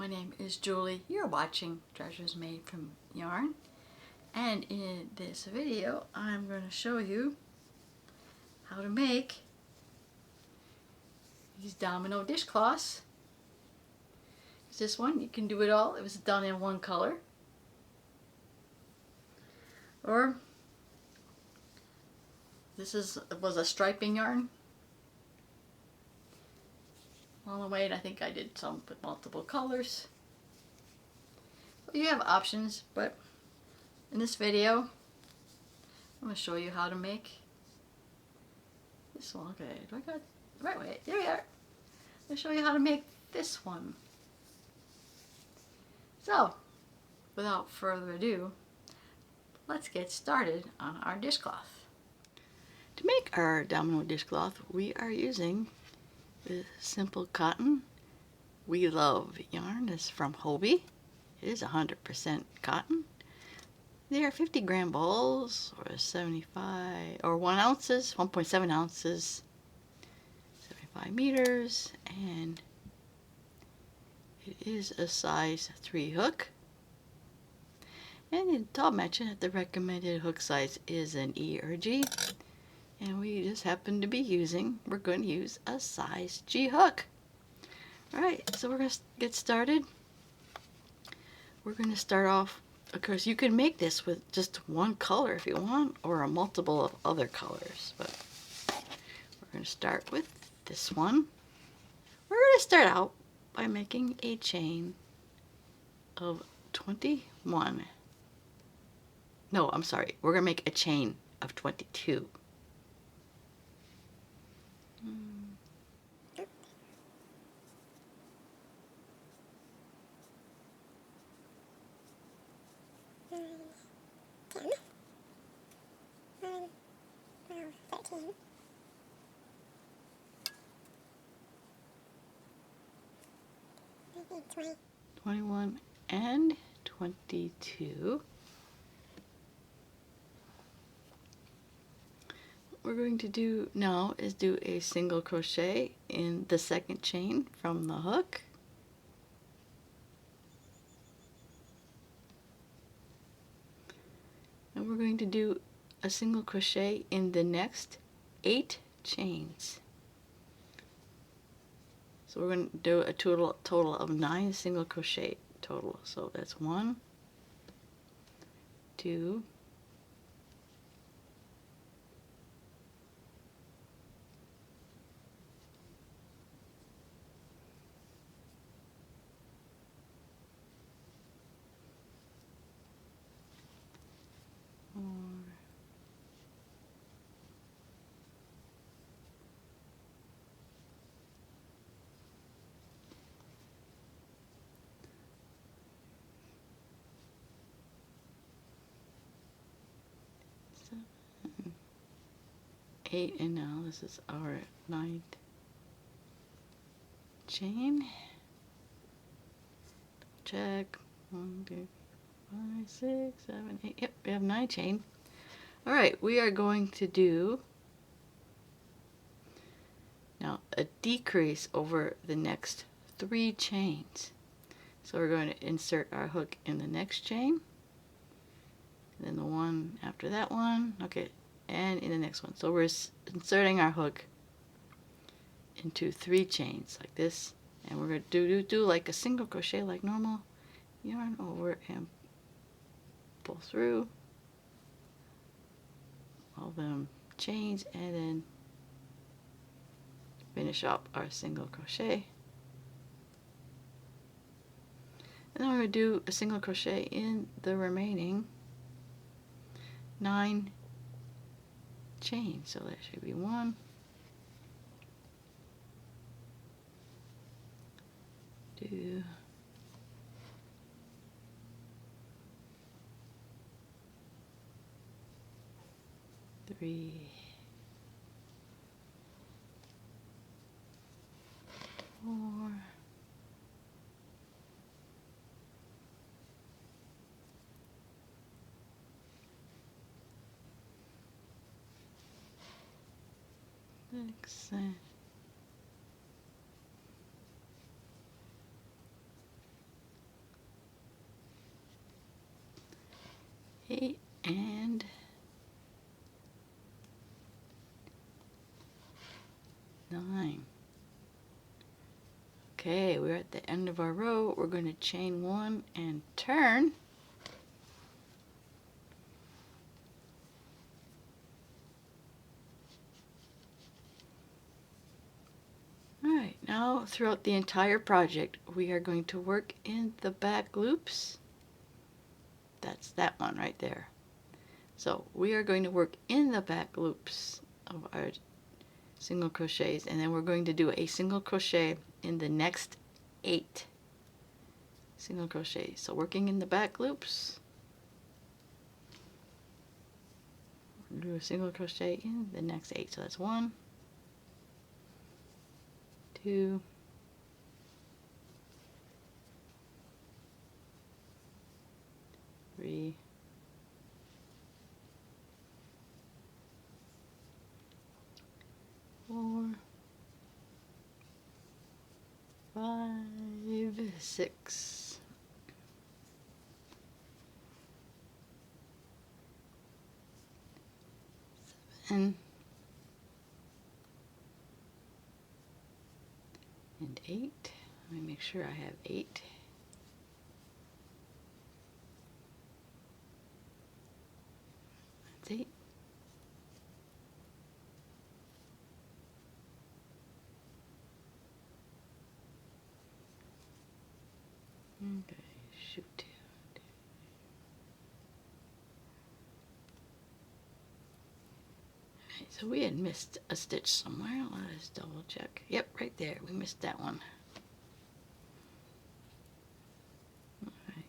my name is Julie. You're watching Treasures Made from Yarn, and in this video I'm going to show you how to make these domino dishcloths. This one, you can do it all. It was done in one color, or was a striping yarn. Along the way, I think I did some with multiple colors. Well, you have options, but in this video, I'm going to show you how to make this one. Okay, do I got the right way? There we are. I'm going to show you how to make this one. So, without further ado, let's get started on our dishcloth. To make our domino dishcloth, we are using the simple cotton We Love yarn. It's from Hobie. It is 100% cotton. They are 50-gram balls, or 75 or 1 ounces, 1.7 ounces, 75 meters, and it is a size 3 hook. And in top matching, the recommended hook size is an E or G, and we just happen to be we're going to use a size G hook. Alright, so we're going to get started. We're going to start off, of course, you can make this with just one color if you want, or a multiple of other colors, but we're going to start with this one. We're going to start out by making a chain of 21. No, I'm sorry. We're going to make a chain of 22. Maybe 20. 21 and 22. What we're going to do now is do a single crochet in the second chain from the hook. And we're going to do a single crochet in the next 8 chains. So we're going to do a total of 9 single crochet total. So that's 1, 2, 4, 7, 8, and now this is our 9th chain. Check. 1, 2, 5, 6, 7, 8. Yep, we have 9 chain. Alright, we are going to do now a decrease over the next 3 chains. So we're going to insert our hook in the next chain, and then the one after that one, okay, and in the next one. So we're inserting our hook into 3 chains like this, and we're going to do like a single crochet like normal. Yarn over and pull through all them chains, and then finish up our single crochet. And then we're going to do a single crochet in the remaining 9 chains. So that should be 1, 2, 3, 4, 6, 8 and 9. Okay, we're at the end of our row. We're going to chain 1 and turn. Alright, now throughout the entire project we are going to work in the back loops. That's that one right there. So we are going to work in the back loops of our single crochets, and then we're going to do a single crochet in the next 8 single crochets. So working in the back loops, do a single crochet in the next 8. So that's 1, 2, 3, 4, 5, 6, 7, and 8. Let me make sure I have 8. That's 8. Okay, shoot. Alright, so we had missed a stitch somewhere. Let us double check. Yep, right there. We missed that one. Alright.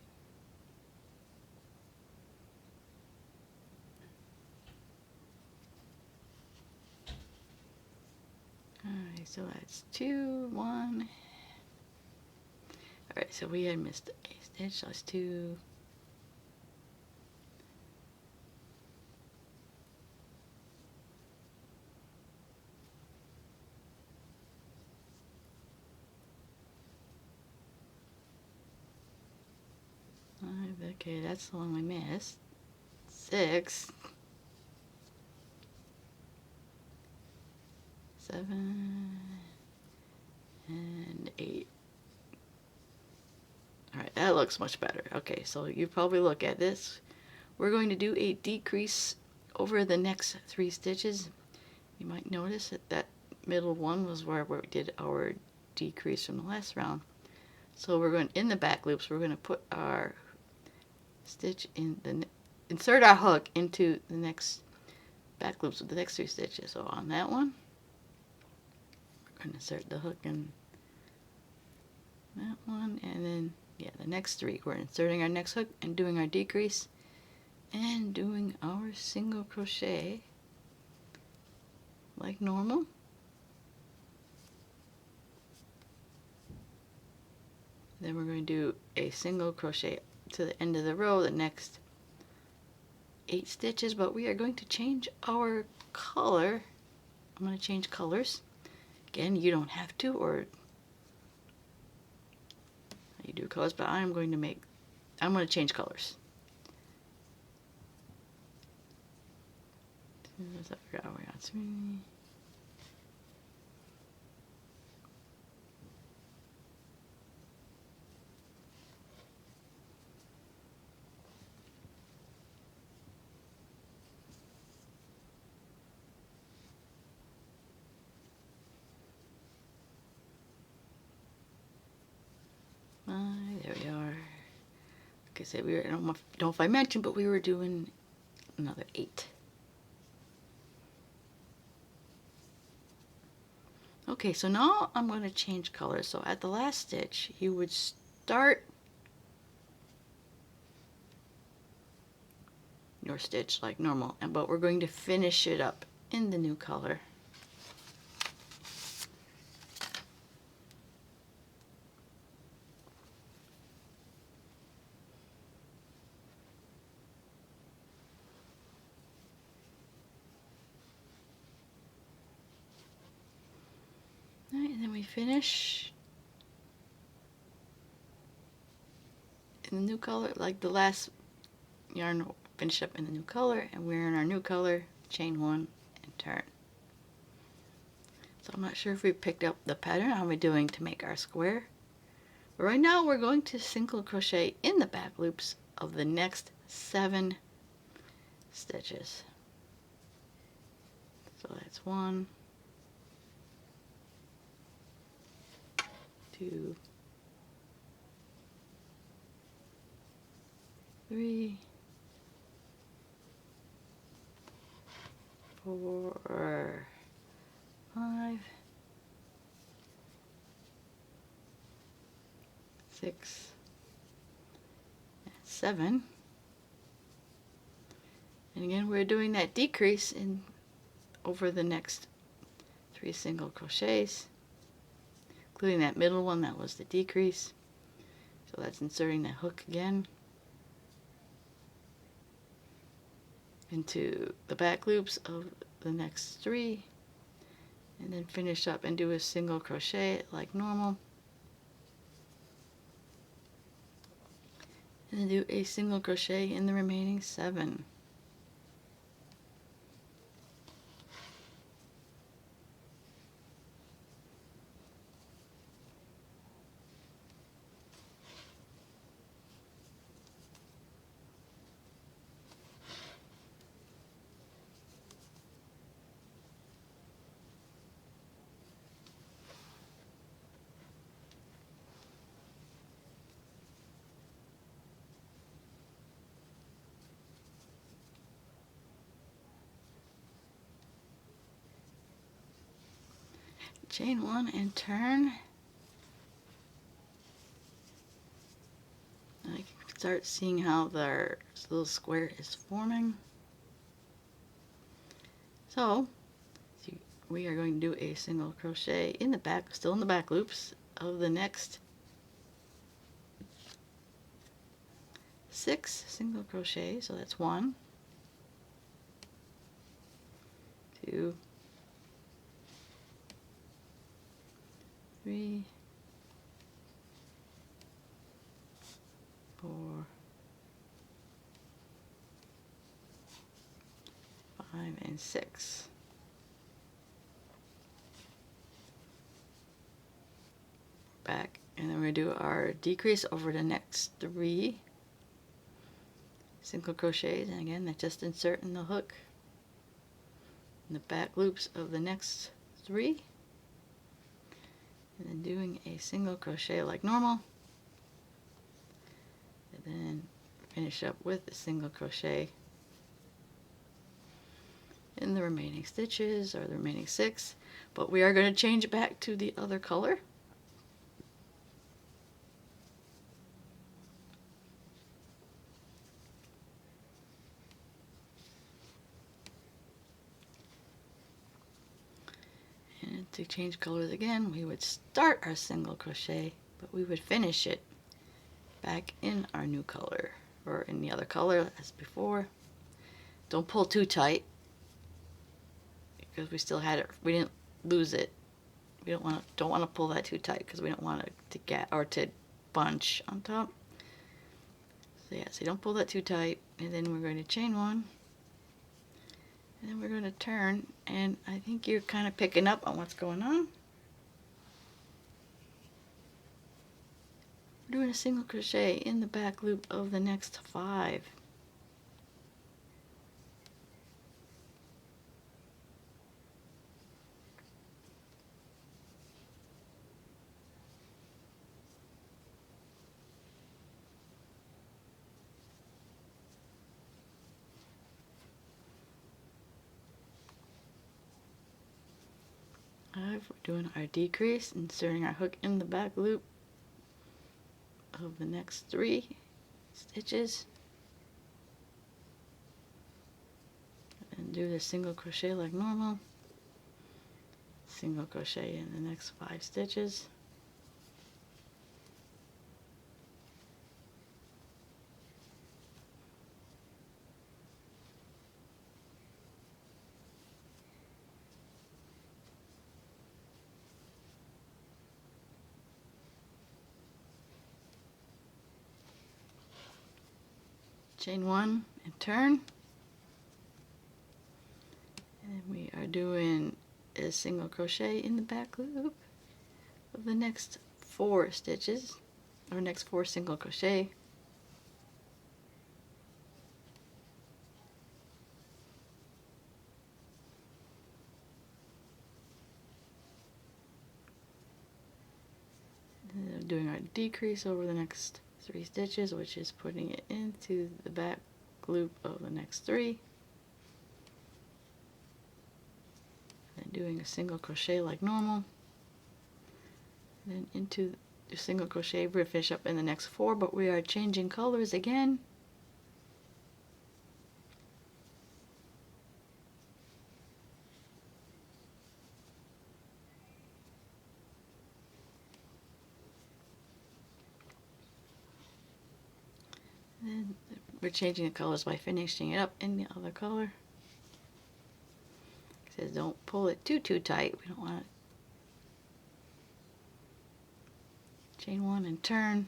Alright, so that's 2, 1. Alright, so we had missed a stitch, so that's 2. Okay, that's the one we missed. 6, 7, and 8. Alright, that looks much better. Okay, so you probably look at this. We're going to do a decrease over the next 3 stitches. You might notice that that middle one was where we did our decrease from the last round. So we're going, in the back loops, we're going to put our stitch in the, insert our hook into the next back loops with the next 3 stitches. So on that one, we're going to insert the hook in that one, and then yeah, the next 3 we're inserting our next hook and doing our decrease and doing our single crochet like normal. Then we're going to do a single crochet to the end of the row, the next 8 stitches, but we are going to change our color. I'm going to change colors. Again, you don't have to, or you do colors, but I'm going to change colors. I forgot we got 3. There we are. Like I said, I don't know if I mentioned, but we were doing another 8. Okay, so now I'm going to change colors. So at the last stitch, you would start your stitch like normal, but we're going to finish it up in the new color. Alright, and then we finish in the new color, like the last yarn finish up in the new color, and we're in our new color, chain 1 and turn. So I'm not sure if we picked up the pattern how we're doing to make our square, but right now we're going to single crochet in the back loops of the next 7 stitches. So that's 1, 2, 3, 4, 5, 6, and 7. And again, we're doing that decrease in over the next 3 single crochets, including that middle one that was the decrease. So that's inserting that hook again into the back loops of the next 3, and then finish up and do a single crochet like normal, and then do a single crochet in the remaining 7. Chain 1 and turn. I can start seeing how the little square is forming. So we are going to do a single crochet in the back, still in the back loops of the next 6 single crochet. So that's 1, 2, 3, 4, 5, and 6. Back, and then we're going to do our decrease over the next 3 single crochets, and again that's just inserting the hook in the back loops of the next 3, and then doing a single crochet like normal, and then finish up with a single crochet in the remaining stitches, or the remaining 6, but we are going to change it back to the other color. And to change colors again, we would start our single crochet, but we would finish it back in our new color, or in the other color as before. Don't pull too tight, because we still had it, we didn't lose it. We don't want to pull that too tight, because we don't want it to get, or to bunch on top. So yeah, so don't pull that too tight, and then we're going to chain 1, and then we're going to turn, and I think you're kind of picking up on what's going on. We're doing a single crochet in the back loop of the next 5. We're doing our decrease, inserting our hook in the back loop of the next 3 stitches, and do the single crochet like normal, single crochet in the next 5 stitches, chain 1 and turn. And we are doing a single crochet in the back loop of the next 4 stitches, or next 4 single crochet. And doing our decrease over the next 3 stitches, which is putting it into the back loop of the next 3. And doing a single crochet like normal. Then into the single crochet, we're going to finish up in the next 4, but we are changing colors again. And we're changing the colors by finishing it up in the other color. It says don't pull it too tight. We don't want to. Chain 1 and turn.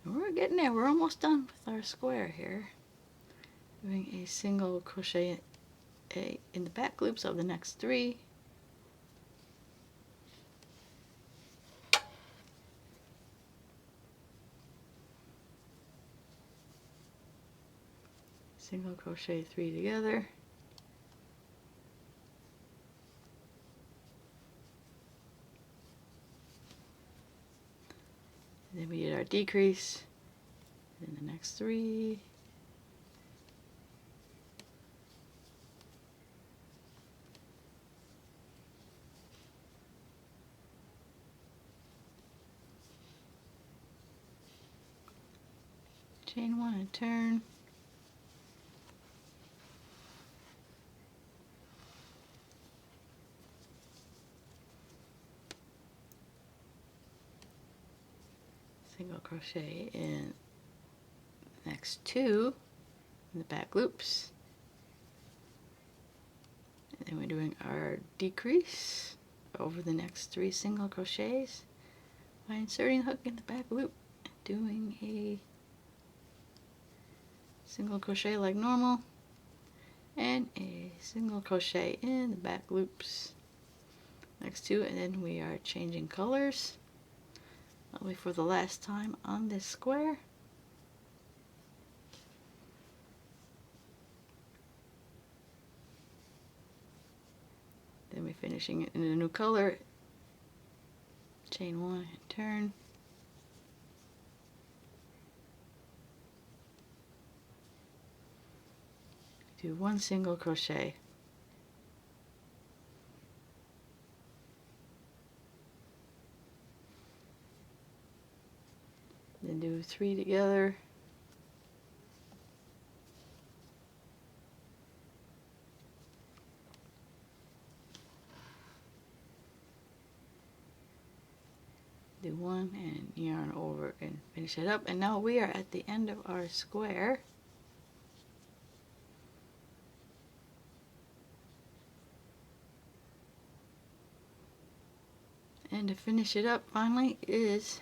We're getting there. We're almost done with our square here. Doing a single crochet in the back loops of the next 3. Single crochet 3 together. And then we did our decrease in the next 3. Chain 1 and turn. Single crochet in the next 2 in the back loops. And then we're doing our decrease over the next 3 single crochets by inserting the hook in the back loop and doing a single crochet like normal and a single crochet in the back loops next 2, and then we are changing colors. Only for the last time on this square. Then we're finishing it in a new color. Chain 1 and turn. Do 1 single crochet. Then do 3 together. Do 1 and yarn over and finish it up. And now we are at the end of our square. And to finish it up finally is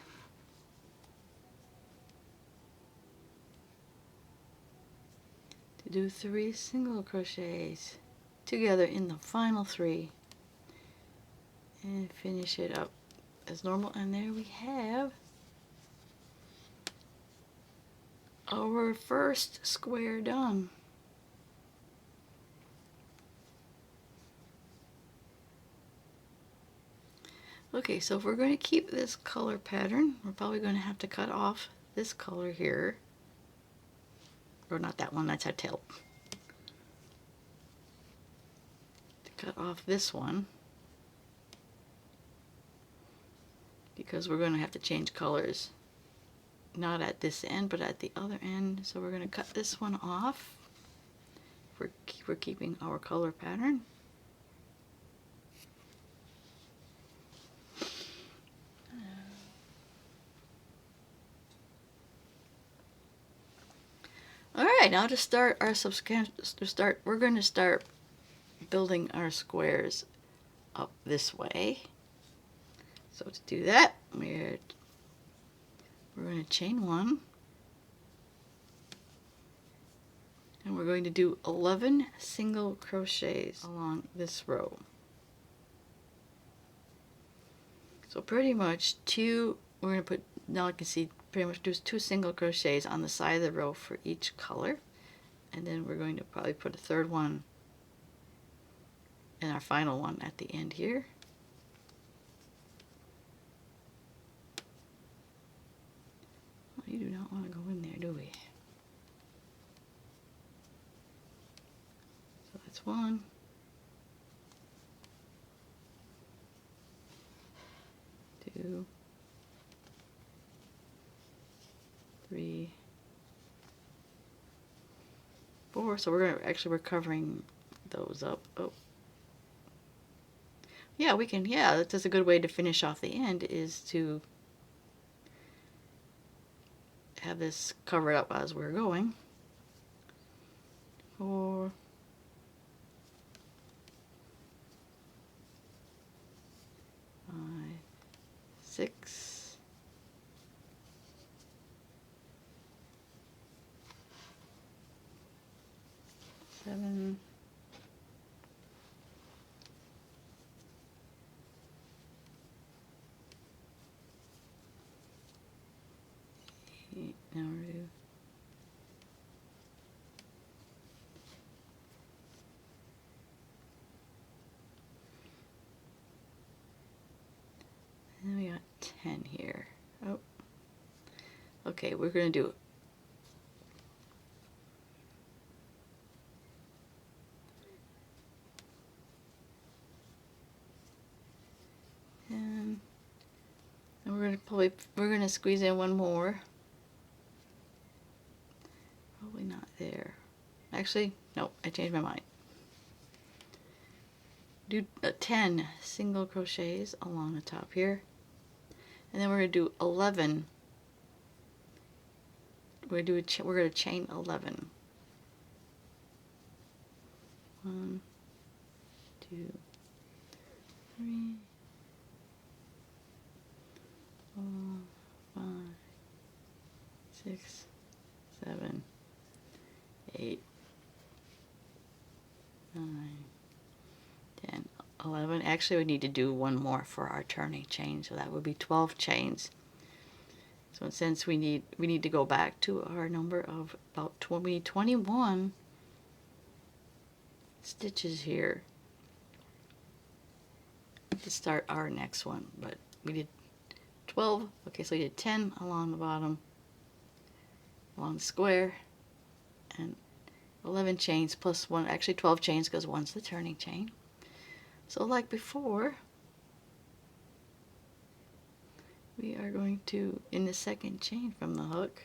do 3 single crochets together in the final 3 and finish it up as normal. And there we have our first square done. Okay, so if we're going to keep this color pattern, we're probably going to have to cut off this color here. Or not that one, that's our tail. To cut off this one, because we're going to have to change colors. Not at this end, but at the other end. So we're going to cut this one off. We're keeping our color pattern. Alright, now to start our we're going to start building our squares up this way. So to do that, we're going to chain 1 And we're going to do 11 single crochets along this row. So pretty much we're going to put, now you can see, pretty much do 2 single crochets on the side of the row for each color. And then we're going to probably put a third one and our final one at the end here. Well, you do not want to go in there, do we? So that's 1. 2, 3, 4. So we're covering those up. Oh. Yeah, we can, yeah, that's a good way to finish off the end, is to have this covered up as we're going. 4, 5, 6, 7, 8. Now we're due. And then we got 10 here. Oh. Okay, we're going to do and we're going to squeeze in one more. Probably not there. Actually, no, I changed my mind. Do 10 single crochets along the top here. And then we're going to do 11. We're going to chain 11. 1, 2, 3, 4, 5, 6, 7, 8, 9, 10, 11. Actually, we need to do one more for our turning chain, so that would be 12 chains. So since we need to go back to our number of about 21 stitches here to start our next one, but we did 12. Okay, so we did 10 along the bottom, along the square, and 11 chains plus 1, actually 12 chains because one's the turning chain. So like before, we are going to, in the second chain from the hook,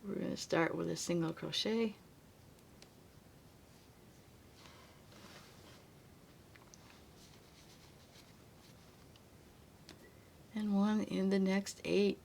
we're going to start with a single crochet. And one in the next 8.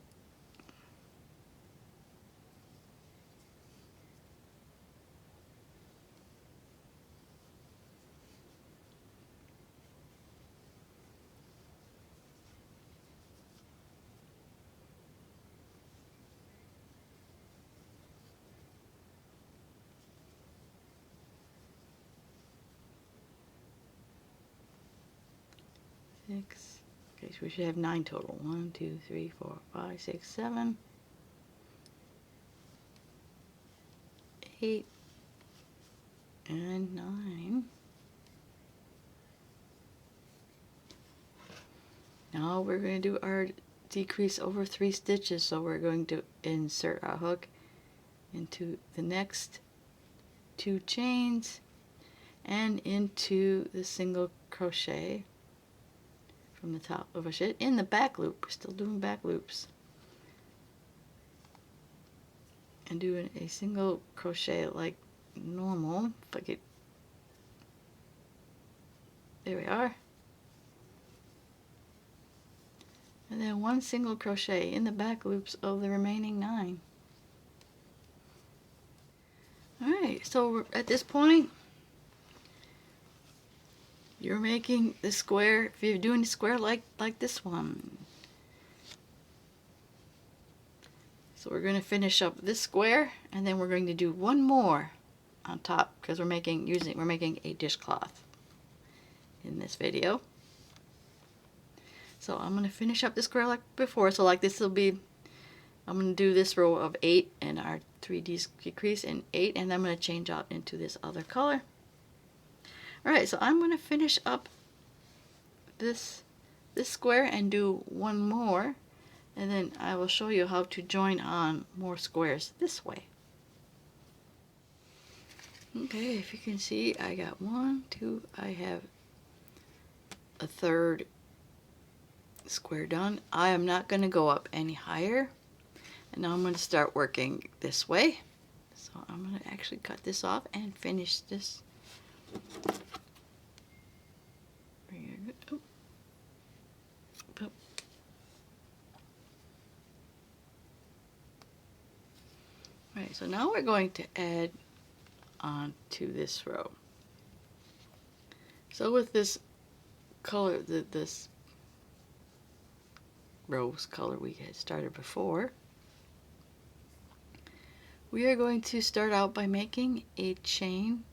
Six. Okay, so we should have 9 total. 1, 2, 3, 4, 5, 6, 7, 8, and 9. Now we're going to do our decrease over 3 stitches, so we're going to insert our hook into the next 2 chains and into the single crochet from the top of our stitch in the back loop. We're still doing back loops, and doing a single crochet like normal. If I get, there we are, and then 1 single crochet in the back loops of the remaining 9. Alright, so at this point, you're making the square. If you're doing the square like this one, So we're going to finish up this square, and then we're going to do one more on top because we're making a dishcloth in this video. So I'm going to finish up the square like before. So like this will be, I'm going to do this row of 8 and our 3 decrease in 8, and then I'm going to change out into this other color. Alright, so I'm going to finish up this square and do one more, and then I will show you how to join on more squares this way. Okay, if you can see, I got 1, 2, I have a third square done. I am not going to go up any higher, and now I'm going to start working this way. So I'm going to actually cut this off and finish this. Right, so now we're going to add on to this row. So with this color, this rose color we had started before, we are going to start out by making a chain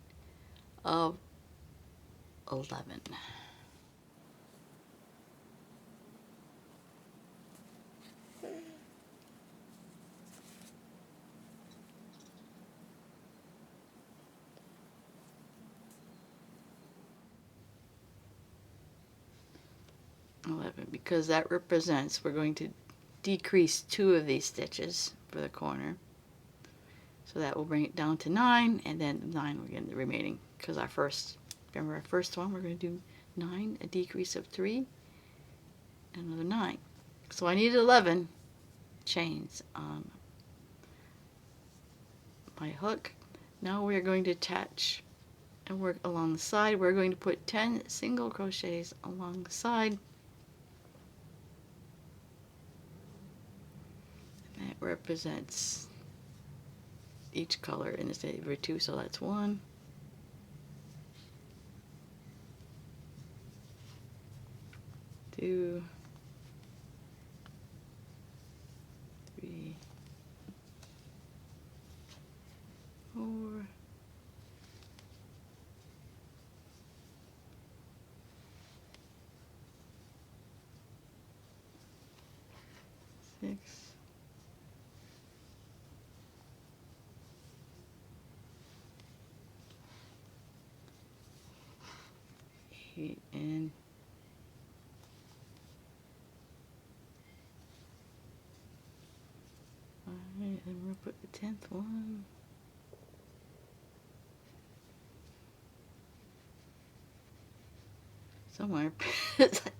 of 11. Because that represents, we're going to decrease 2 of these stitches for the corner. So that will bring it down to 9, and then 9 we're getting the remaining, because remember our first one, we're going to do 9, a decrease of 3, and another 9. So I need 11 chains on my hook. Now we're going to attach and work along the side. We're going to put 10 single crochets along the side. That represents each color in this over 2, so that's 1, 2, 3, 4, 6, 8, and 5, and we'll put the 10th one. Somewhere. It's like,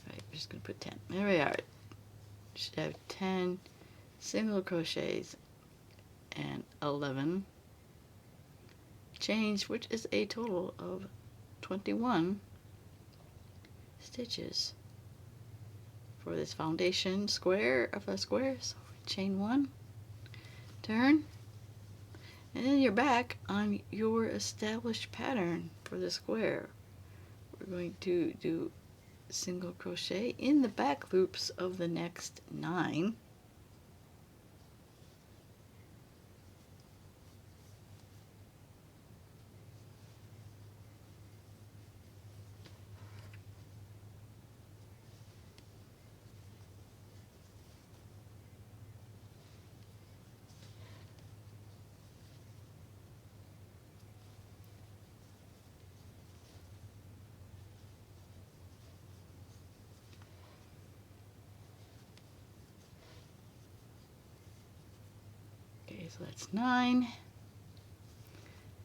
right, we're just going to put 10. There we are. Should have 10 single crochets and 11 chains, which is a total of 21 stitches for this foundation square of a square. So chain 1, turn, and then you're back on your established pattern for the square. We're going to do single crochet in the back loops of the next 9. Okay, so that's 9.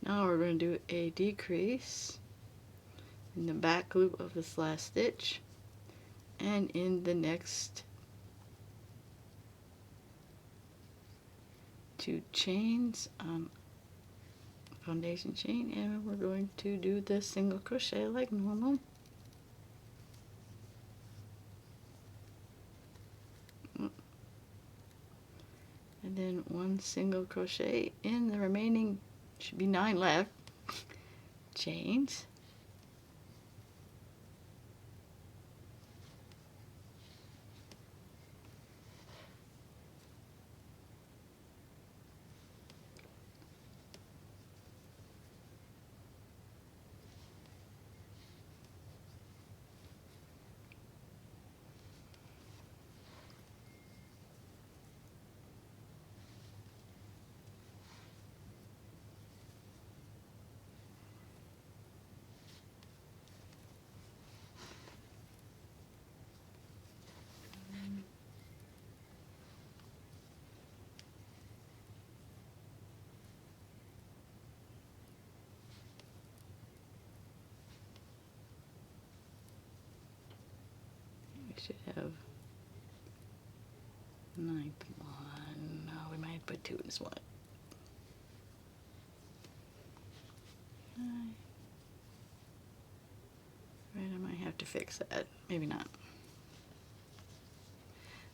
Now we're going to do a decrease in the back loop of this last stitch and in the next 2 chains on foundation chain, and we're going to do the single crochet like normal. And then 1 single crochet in the remaining, should be 9 left, chains. should have 9th one. No, we might put 2 in this one. Right, I might have to fix that. Maybe not.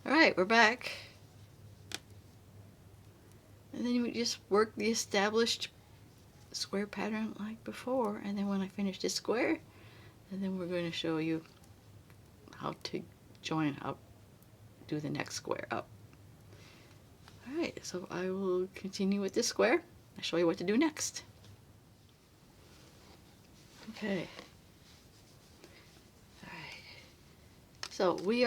Alright, we're back. And then you just work the established square pattern like before. And then when I finish this square, and then we're going to show you how to join up, do the next square up. Alright, so I will continue with this square. I'll show you what to do next. Okay. Alright. So we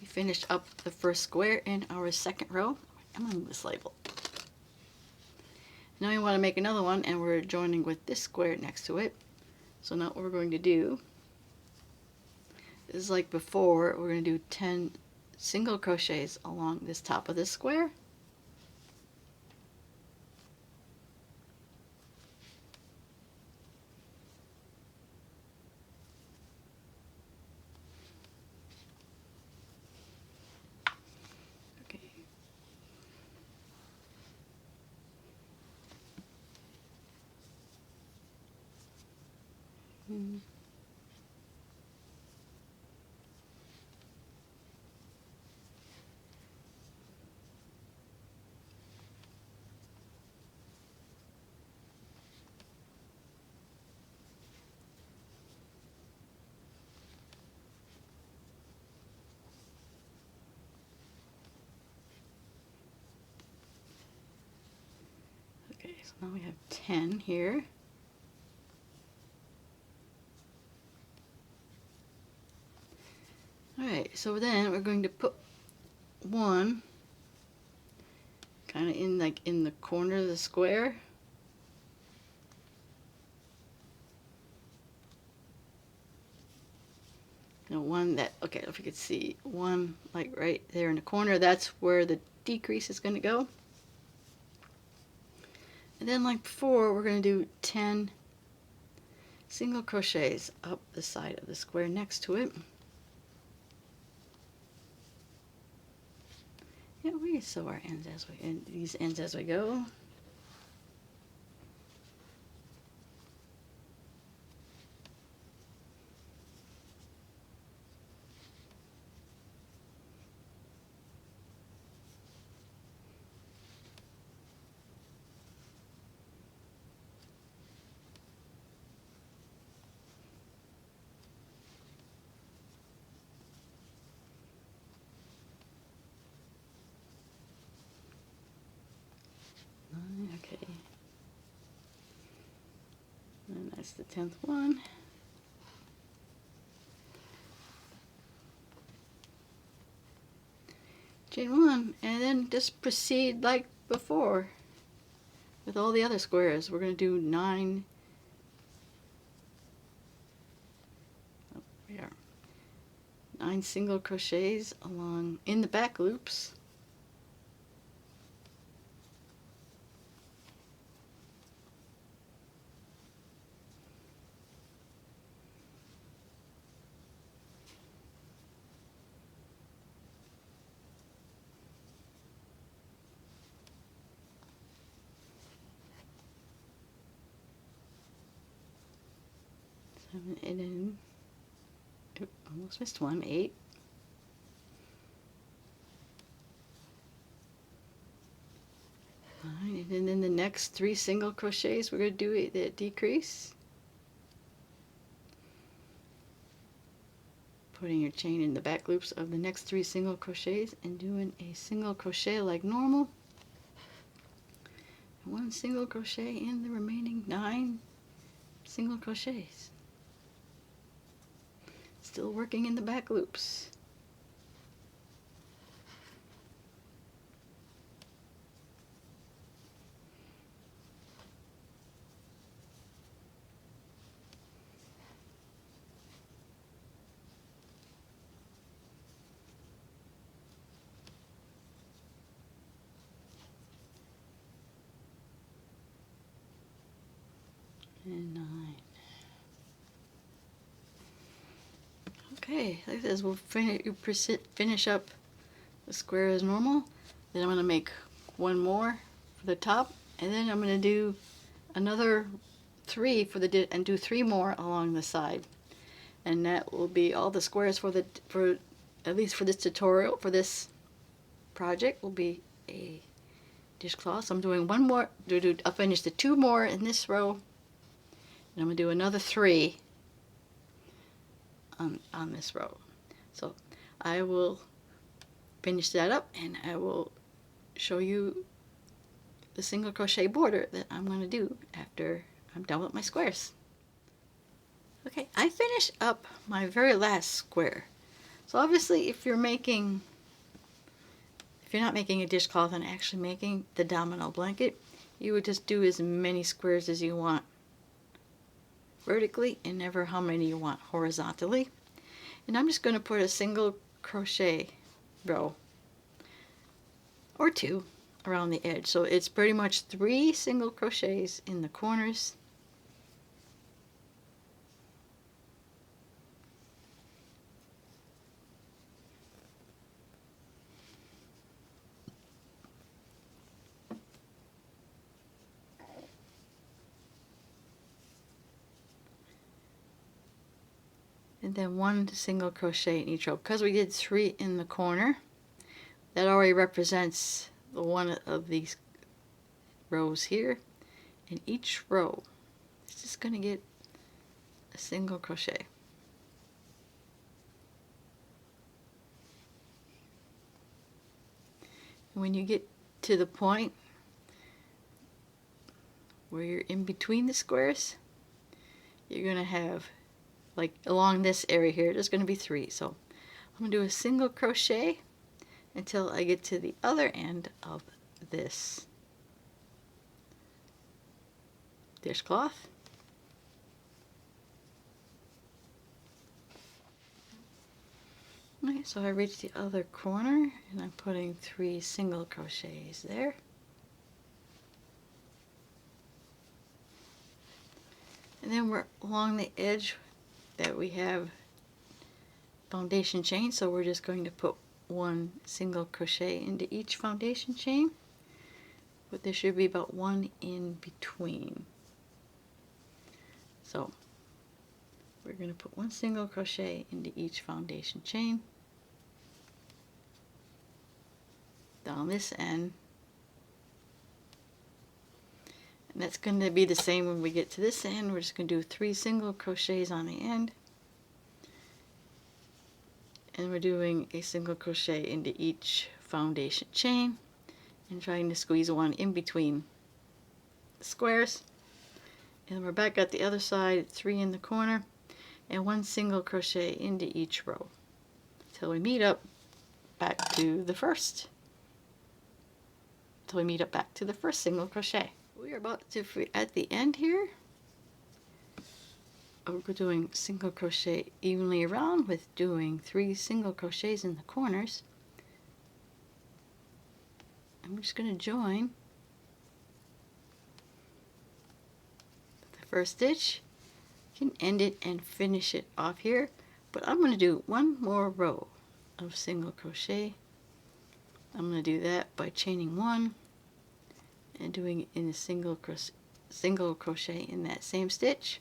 finished up the first square in our second row. I'm going to move this label. Now we want to make another one, and we're joining with this square next to it. So now what we're going to do is like before, we're going to do 10 single crochets along this top of this square. Okay. Okay, so now we have 10 here. Alright, so then we're going to put one kind of in the corner of the square. You know, one that, okay, if you could see, one like right there in the corner, that's where the decrease is going to go. And then like before, we're going to do 10 single crochets up the side of the square next to it. Yeah, we sew our ends as we end these ends as we go. Okay. And that's the 10th one. Chain 1, and then just proceed like before with all the other squares. We're going to do 9. Oh, we are 9 single crochets along in the back loops. And then, almost missed one, 8. Fine, and then the next 3 single crochets, we're going to do the decrease. Putting your chain in the back loops of the next 3 single crochets and doing a single crochet like normal. And 1 single crochet in the remaining 9 single crochets. Still working in the back loops. And 9. Okay, like this, we'll finish up the square as normal. Then I'm going to make one more for the top, and then I'm going to do another 3 for the and do 3 more along the side, and that will be all the squares for at least for this tutorial, for this project, will be a dishcloth. So I'm doing one more. I'll finish the 2 more in this row, and I'm going to do another 3 on this row. So I will finish that up, and I will show you the single crochet border that I'm going to do after I'm done with my squares. Okay, I finished up my very last square. So obviously if you're not making a dishcloth and actually making the domino blanket, you would just do as many squares as you want vertically and never how many you want horizontally. And I'm just going to put a single crochet row or 2 around the edge. So it's pretty much 3 single crochets in the corners, and then 1 single crochet in each row. Because we did 3 in the corner, that already represents the one of these rows here, and each row is just going to get a single crochet. And when you get to the point where you're in between the squares, you're going to have, like along this area here, there's going to be 3. So I'm going to do a single crochet until I get to the other end of this dishcloth. Okay, so I reach the other corner and I'm putting 3 single crochets there. And then we're along the edge that we have foundation chain, so we're just going to put 1 single crochet into each foundation chain, but there should be about 1 in between. So we're going to put 1 single crochet into each foundation chain down this end, and that's going to be the same when we get to this end. We're just going to do 3 single crochets on the end, and we're doing a single crochet into each foundation chain and trying to squeeze 1 in between the squares. And we're back at the other side, 3 in the corner, and 1 single crochet into each row till we meet up back to the first. Till we meet up back to the first single crochet. We are about to, at the end here, we're doing single crochet evenly around with doing 3 single crochets in the corners. I'm just going to join the first stitch. You can end it and finish it off here, but I'm going to do 1 more row of single crochet. I'm going to do that by chaining 1 and doing it in a single crochet in that same stitch,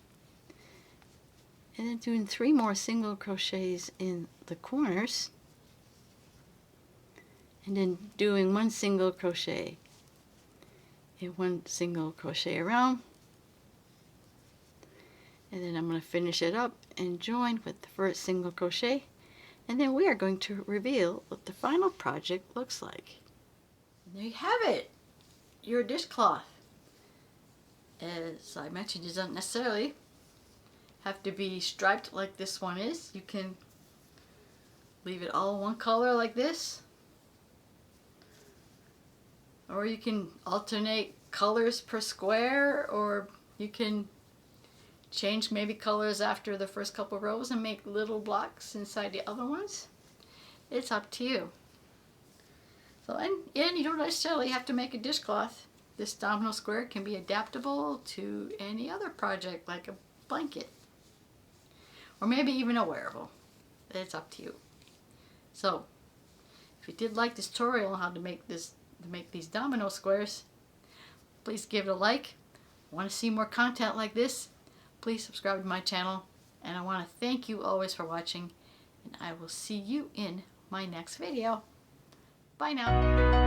and then doing 3 more single crochets in the corners, and then doing 1 single crochet and 1 single crochet around, and then I'm going to finish it up and join with the first single crochet, and then we are going to reveal what the final project looks like. And there you have it, your dishcloth. As I mentioned, it doesn't necessarily have to be striped like this one is. You can leave it all one color like this, or you can alternate colors per square, or you can change maybe colors after the first couple rows and make little blocks inside the other ones. It's up to you. So, and you don't necessarily have to make a dishcloth. This domino square can be adaptable to any other project, like a blanket, or maybe even a wearable it's up to you. So, if you did like this tutorial on how to make these domino squares, please give it a like. Want to see more content like this? Please subscribe to my channel. And I want to thank you always for watching. And I will see you in my next video. Bye now.